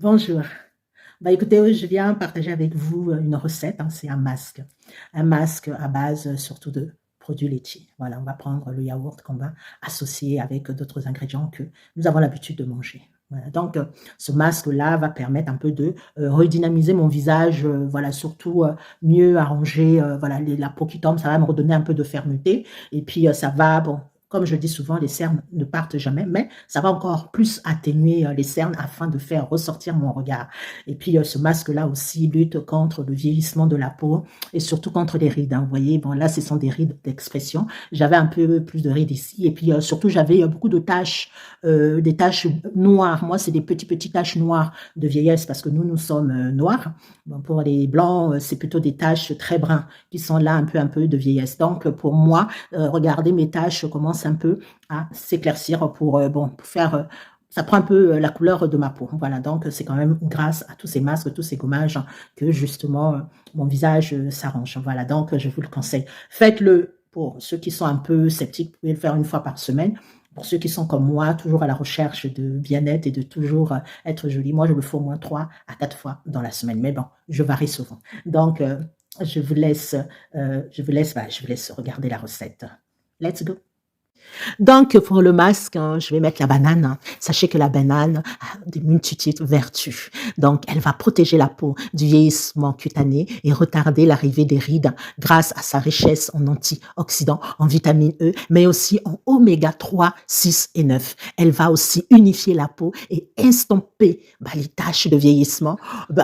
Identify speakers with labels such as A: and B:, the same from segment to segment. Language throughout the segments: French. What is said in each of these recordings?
A: Bonjour. Bah écoutez, je viens partager avec vous une recette, hein, c'est un masque. Un masque à base surtout de produits laitiers. Voilà, on va prendre le yaourt qu'on va associer avec d'autres ingrédients que nous avons l'habitude de manger. Voilà, donc ce masque-là va permettre un peu de redynamiser mon visage, voilà, surtout mieux arranger voilà, la peau qui tombe, ça va me redonner un peu de fermeté. Et puis ça va, bon, comme je dis souvent, les cernes ne partent jamais, mais ça va encore plus atténuer les cernes afin de faire ressortir mon regard. Et puis, ce masque-là aussi lutte contre le vieillissement de la peau et surtout contre les rides, hein. Vous voyez, bon, là, ce sont des rides d'expression. J'avais un peu plus de rides ici. Et puis, surtout, j'avais beaucoup de taches, des taches noires. Moi, c'est des petites taches noires de vieillesse parce que nous sommes noirs. Bon, pour les blancs, c'est plutôt des taches très bruns qui sont là un peu de vieillesse. Donc, pour moi, regardez, mes taches commencent un peu à s'éclaircir bon, pour faire ça prend un peu la couleur de ma peau. Voilà, donc c'est quand même grâce à tous ces masques, tous ces gommages que justement mon visage s'arrange. Voilà, donc je vous le conseille. Faites-le pour ceux qui sont un peu sceptiques, vous pouvez le faire une fois par semaine. Pour ceux qui sont comme moi, toujours à la recherche de bien-être et de toujours être jolie, moi je le fais au moins 3 à 4 fois dans la semaine. Mais bon, je varie souvent. Donc je vous laisse, je vous laisse regarder la recette. Let's go. Donc, pour le masque, hein, je vais mettre la banane, hein. Sachez que la banane a des multitudes de vertus. Donc, elle va protéger la peau du vieillissement cutané et retarder l'arrivée des rides grâce à sa richesse en antioxydants, en vitamine E, mais aussi en oméga 3, 6 et 9. Elle va aussi unifier la peau et estomper les taches de vieillissement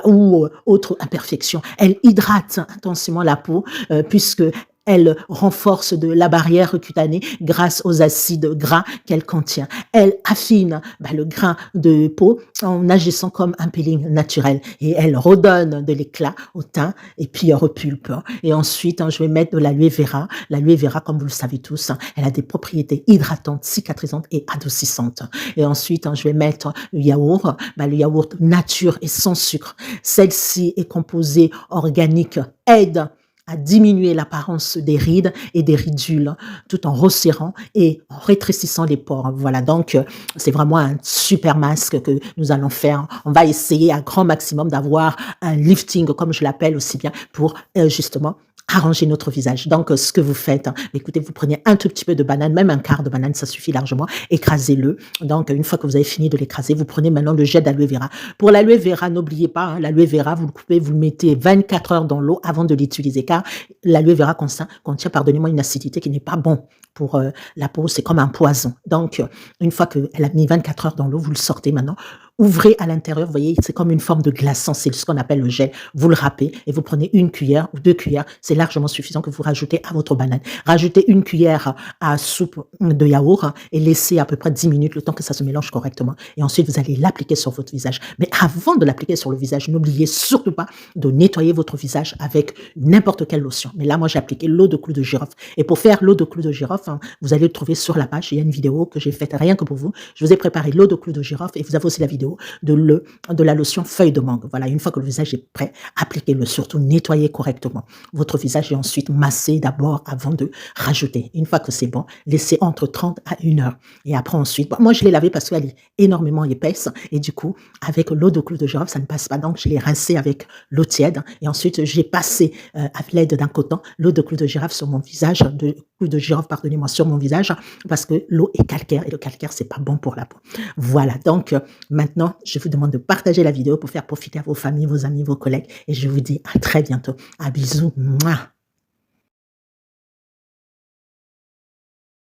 A: ou autres imperfections. Elle hydrate intensément la peau puisque elle renforce la barrière cutanée grâce aux acides gras qu'elle contient. Elle affine le grain de peau en agissant comme un peeling naturel. Et elle redonne de l'éclat au teint et puis repulpe. Et ensuite, je vais mettre de l'aloe vera. L'aloe vera, comme vous le savez tous, elle a des propriétés hydratantes, cicatrisantes et adoucissantes. Et ensuite, je vais mettre le yaourt nature et sans sucre. Celle-ci est composée organique, aide à diminuer l'apparence des rides et des ridules, tout en resserrant et en rétrécissant les pores. Voilà, donc c'est vraiment un super masque que nous allons faire. On va essayer à grand maximum d'avoir un lifting, comme je l'appelle aussi bien, pour justement arranger notre visage. Donc, ce que vous faites, écoutez, vous prenez un tout petit peu de banane, même un quart de banane, ça suffit largement, écrasez-le. Donc, une fois que vous avez fini de l'écraser, vous prenez maintenant le jet d'aloe vera. Pour l'aloe vera, n'oubliez pas, l'aloe vera, vous le coupez, vous le mettez 24 heures dans l'eau avant de l'utiliser, car l'aloe vera contient, pardonnez-moi, une acidité qui n'est pas bon pour la peau, c'est comme un poison. Donc, une fois qu'elle a mis 24 heures dans l'eau, vous le sortez maintenant, ouvrez à l'intérieur, vous voyez, c'est comme une forme de glaçon, c'est ce qu'on appelle le gel. Vous le râpez et vous prenez 1 cuillère ou 2 cuillères, c'est largement suffisant que vous rajoutez à votre banane. Rajoutez 1 cuillère à soupe de yaourt et laissez à peu près 10 minutes le temps que ça se mélange correctement. Et ensuite, vous allez l'appliquer sur votre visage. Mais avant de l'appliquer sur le visage, n'oubliez surtout pas de nettoyer votre visage avec n'importe quelle lotion. Mais là, moi, j'ai appliqué l'eau de clou de girofle. Et pour faire l'eau de clou de girofle, vous allez le trouver sur la page. Il y a une vidéo que j'ai faite rien que pour vous. Je vous ai préparé l'eau de clou de girofle et vous avez aussi la vidéo de la lotion feuille de mangue. Voilà, une fois que le visage est prêt, appliquez-le, surtout nettoyez correctement votre visage et ensuite massez d'abord avant de rajouter. Une fois que c'est bon, laissez entre 30 à 1 heure. Et après ensuite, moi je l'ai lavée parce qu'elle est énormément épaisse et du coup, avec l'eau de clou de girofle, ça ne passe pas. Donc je l'ai rincée avec l'eau tiède et ensuite j'ai passé à l'aide d'un coton l'eau de clou de girofle sur mon visage, pardonnez-moi, sur mon visage parce que l'eau est calcaire et le calcaire, c'est pas bon pour la peau. Voilà, donc maintenant, je vous demande de partager la vidéo pour faire profiter à vos familles, vos amis, vos collègues. Et je vous dis à très bientôt. À bisous. Mouah.